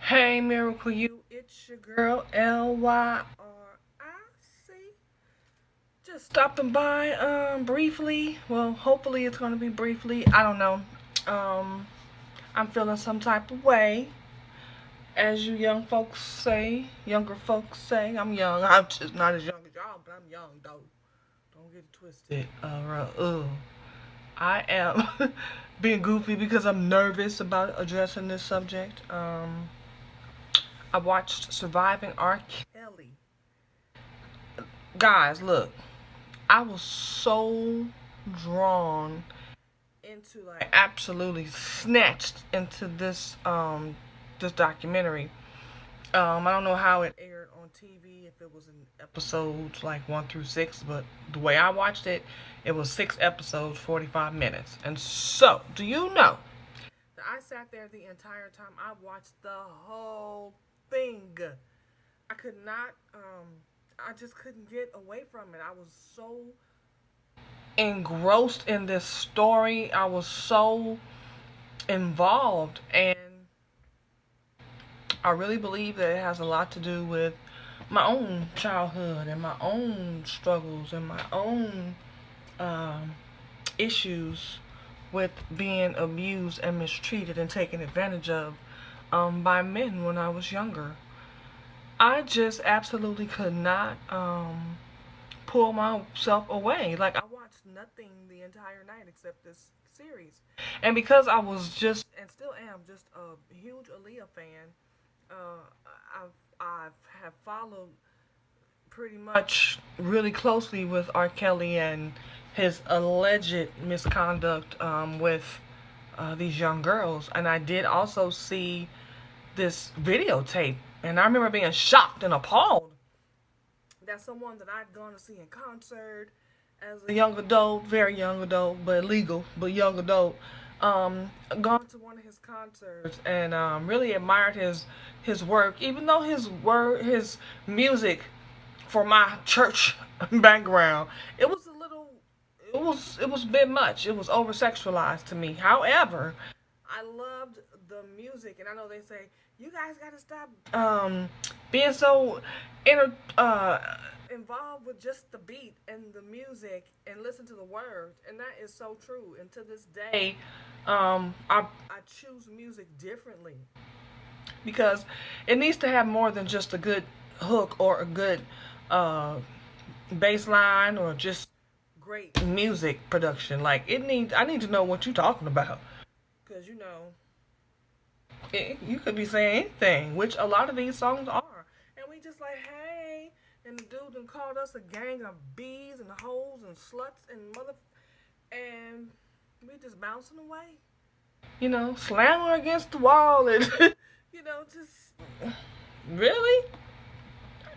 Hey, Miracle You, it's your girl LYRIC. Just stopping by briefly. Well, hopefully it's gonna be briefly. I don't know. Um I'm feeling some type of way. As you young folks say, younger folks say. I'm young. I'm just not as young as y'all, but I'm young though. Don't get it twisted. I am being goofy because I'm nervous about addressing this subject. I watched Surviving R. Kelly. Guys, look, I was so drawn into, like, absolutely snatched into this documentary. I don't know how it aired on TV, if it was in episodes like 1 through 6, but the way I watched it, it was 6 episodes, 45 minutes. And so, do you know that I sat there the entire time? I watched the whole thing. I could not, I just couldn't get away from it. I was so engrossed in this story. I was so involved, and I really believe that it has a lot to do with my own childhood and my own struggles and my own um, issues with being abused and mistreated and taken advantage of by men when I was younger. I just absolutely could not pull myself away. Like, I watched nothing the entire night except this series. And because I was just, and still am, just a huge Aaliyah fan, I have followed pretty much really closely with R. Kelly and his alleged misconduct with these young girls. And I did also see this videotape, and I remember being shocked and appalled that someone that I'd gone to see in concert as a young adult, very young adult, but legal, but young adult, gone to one of his concerts and really admired his work, even though his music, for my church background, it was a little, it was a bit much. It was over sexualized to me. However, I loved the music, and I know they say you guys got to stop being so inter involved with just the beat and the music and listen to the words, and that is so true. And to this day, I choose music differently because it needs to have more than just a good hook or a good uh, bass line or just great music production. Like, I need to know what you're talking about, because you could be saying anything, which a lot of these songs are. And we just like, hey, and the dude done called us a gang of bees and hoes and sluts and and we just bouncing away. Slamming against the wall and, just, really?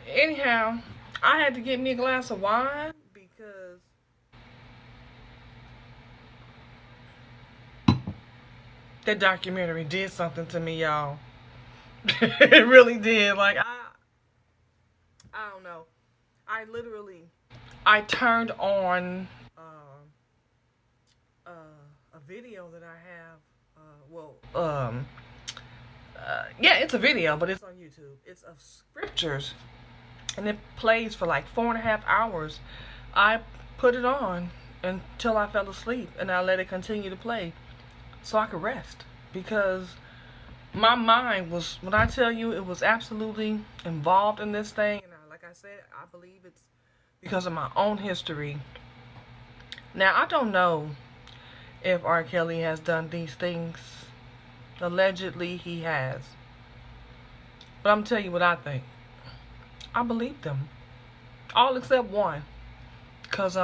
Anyhow, I had to get me a glass of wine because that documentary did something to me, y'all. It really did. Like, I don't know. I turned on a video that I have. Yeah, it's a video, but it's on YouTube. It's of scriptures, and it plays for like 4.5 hours. I put it on until I fell asleep, and I let it continue to play so I could rest, because my mind was, when I tell you, it was absolutely involved in this thing. And like I said, I believe it's because of my own history. Now, I don't know if R. Kelly has done these things. Allegedly, he has. But I'm telling you what I think. I believe them. All except one. Because,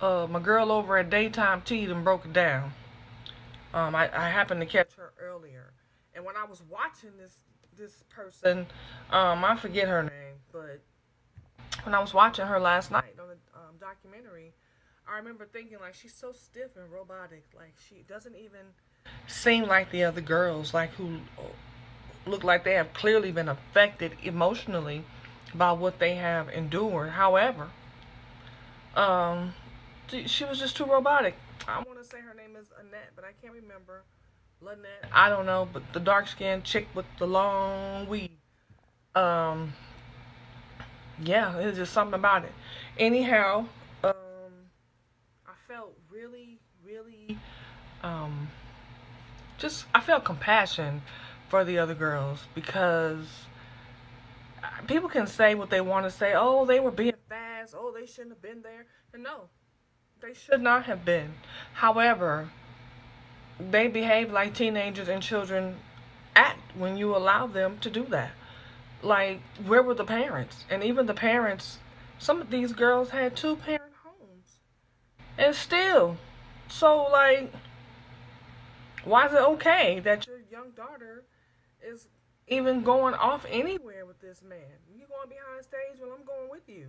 my girl over at Daytime Tea done broke it down. I happened to catch her earlier. And when I was watching this person, I forget her name, but when I was watching her last night on the documentary, I remember thinking, like, she's so stiff and robotic. Like, she doesn't even seem like the other girls, like, who look like they have clearly been affected emotionally by what they have endured. However, she was just too robotic. I want to say her name is Annette, but I can't remember Lynette, I don't know, but the dark skinned chick with the long weave. Um, yeah, it's just something about it. Anyhow, I felt really, really, um, just I felt compassion for the other girls because people can say what they want to say. Oh, they were being fast. Oh, they shouldn't have been there. And no, they should not have been. However, they behave like teenagers and children act when you allow them to do that. Like, where were the parents? And even the parents, some of these girls had two parent homes. And still, so like, why is it okay that your young daughter is even going off anywhere with this man? You going behind stage? Well, I'm going with you.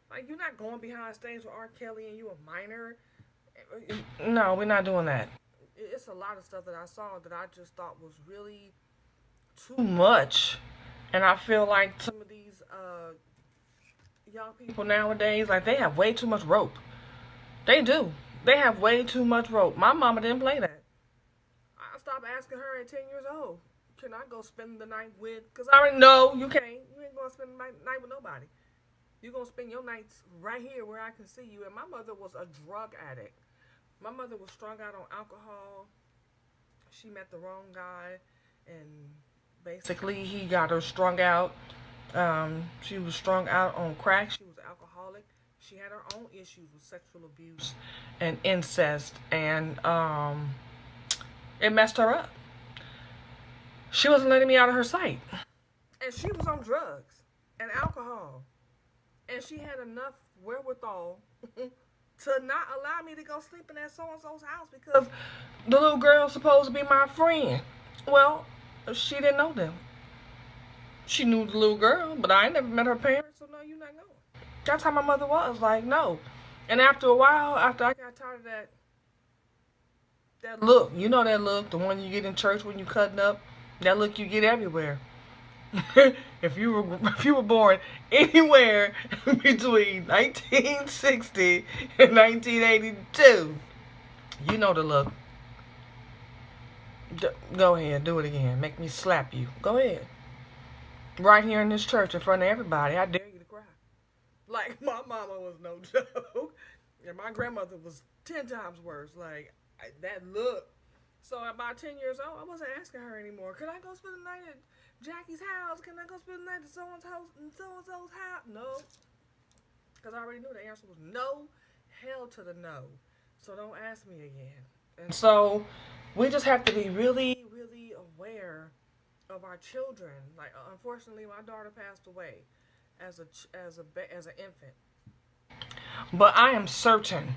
Like, you're not going behind stage with R. Kelly and you a minor. No, we're not doing that. It's a lot of stuff that I saw that I just thought was really too much. And I feel like some of these young people nowadays, like, they have way too much rope. They do. They have way too much rope. My mama didn't play that. I stopped asking her at 10 years old, can I go spend the night with? Because I already know you can't. You ain't going to spend the night with nobody. You're going to spend your nights right here where I can see you. And my mother was a drug addict. My mother was strung out on alcohol. She met the wrong guy. And basically, he got her strung out. She was strung out on crack. She was alcoholic. She had her own issues with sexual abuse and incest. And it messed her up. She wasn't letting me out of her sight. And she was on drugs and alcohol. And she had enough wherewithal to not allow me to go sleep in that so and so's house because the little girl's supposed to be my friend. Well, she didn't know them. She knew the little girl, but I ain't never met her parents, so no, you're not going. That's how my mother was. Like, no. And after a while, after I got tired of that look, you know that look, the one you get in church when you cutting up, that look you get everywhere. if you were born anywhere between 1960 and 1982, you know the look. Go ahead, do it again. Make me slap you. Go ahead. Right here in this church in front of everybody. I dare you to cry. Like, my mama was no joke. And my grandmother was 10 times worse. Like, that look. So at about 10 years old, I wasn't asking her anymore. Could I go spend the night at Jackie's house? Can I go spend the night at so-and-so's house? No. Because I already knew the answer was no. Hell to the no. So don't ask me again. And so we just have to be really, really aware of our children. Like, unfortunately, my daughter passed away as an infant. But I am certain,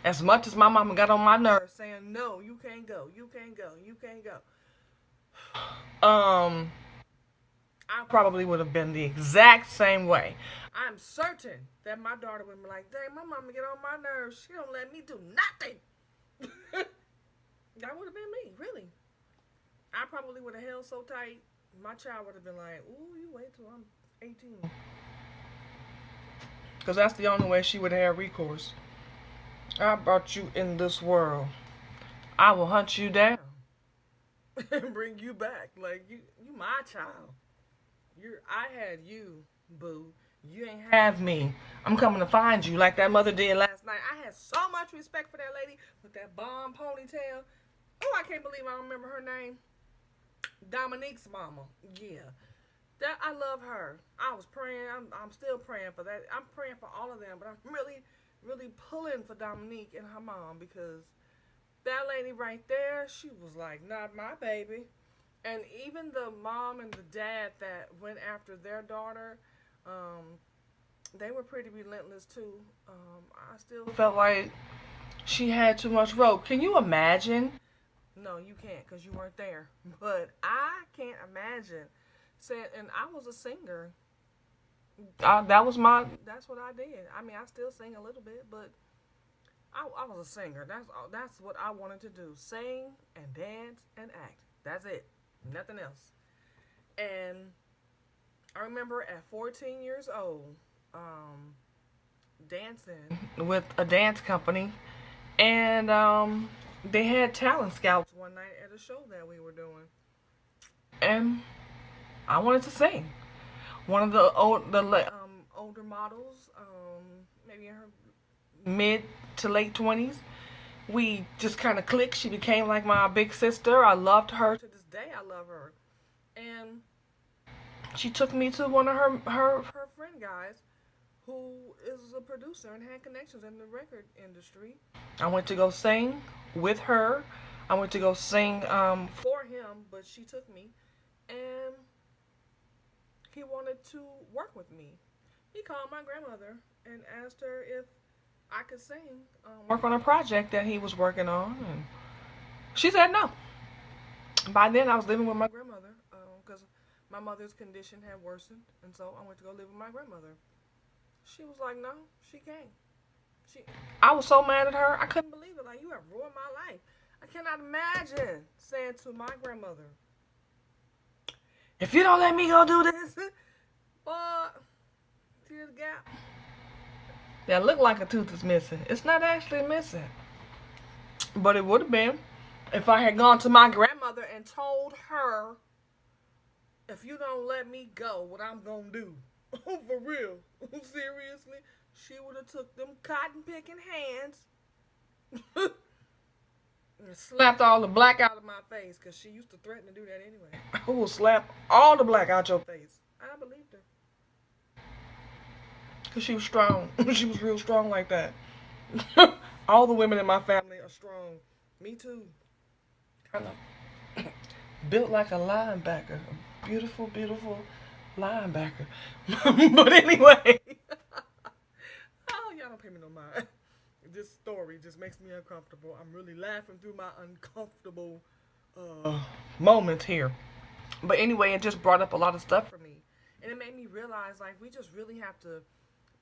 as much as my mama got on my nerves saying, no, you can't go, you can't go, you can't go. I probably would have been the exact same way. I'm certain that my daughter would be like, dang, my mama get on my nerves. She don't let me do nothing. That would have been me, really. I probably would have held so tight. My child would have been like, ooh, you wait till I'm 18. Because that's the only way she would have recourse. I brought you in this world. I will hunt you down and bring you back. Like, you my child. I had you, boo. You ain't have me. I'm coming to find you like that mother did last night. I had so much respect for that lady with that bomb ponytail. Oh, I can't believe I don't remember her name. Dominique's mama. Yeah. That I love her. I was praying. I'm still praying for that. I'm praying for all of them, but I'm really, really pulling for Dominique and her mom because that lady right there, she was like, not my baby. And even the mom and the dad that went after their daughter, they were pretty relentless too. I still felt like she had too much rope. Can you imagine? No, you can't because you weren't there. But I can't imagine. Said, and I was a singer. That's what I did. I mean, I still sing a little bit, but I was a singer. That's what I wanted to do: sing and dance and act. That's it. Nothing else. And I remember at 14 years old, dancing with a dance company, and they had talent scouts one night at a show that we were doing, and I wanted to sing. One of the older models, maybe in her mid to late 20s, we just kind of clicked. She became like my big sister. I loved her to this day. I love her, and she took me to one of her friend guys who is a producer and had connections in the record industry. I went to go sing with her. I went to go sing for him, but she took me, and he wanted to work with me. He called my grandmother and asked her if I could sing, work on a project that he was working on, and she said no. By then, I was living with my grandmother because my mother's condition had worsened, and so I went to go live with my grandmother. She was like, "No, she can't." She, I was so mad at her. I couldn't believe it. Like, you have ruined my life. I cannot imagine saying to my grandmother, "If you don't let me go do this, but tear the gap." That looked like a tooth is missing. It's not actually missing, but it would have been if I had gone to my grandmother and told her, "If you don't let me go, what I'm gonna do?" For real, seriously, she would have took them cotton picking hands and slapped all the black out of my face, because she used to threaten to do that anyway. I will slap all the black out your face. And I believed her. Because she was strong. She was real strong like that. All the women in my family are strong. Me too. Kind of built like a linebacker. A beautiful, beautiful linebacker. But anyway. Oh, y'all don't pay me no mind. This story just makes me uncomfortable. I'm really laughing through my uncomfortable moments here. But anyway, it just brought up a lot of stuff for me. And it made me realize, like, we just really have to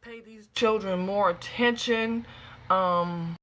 pay these children more attention.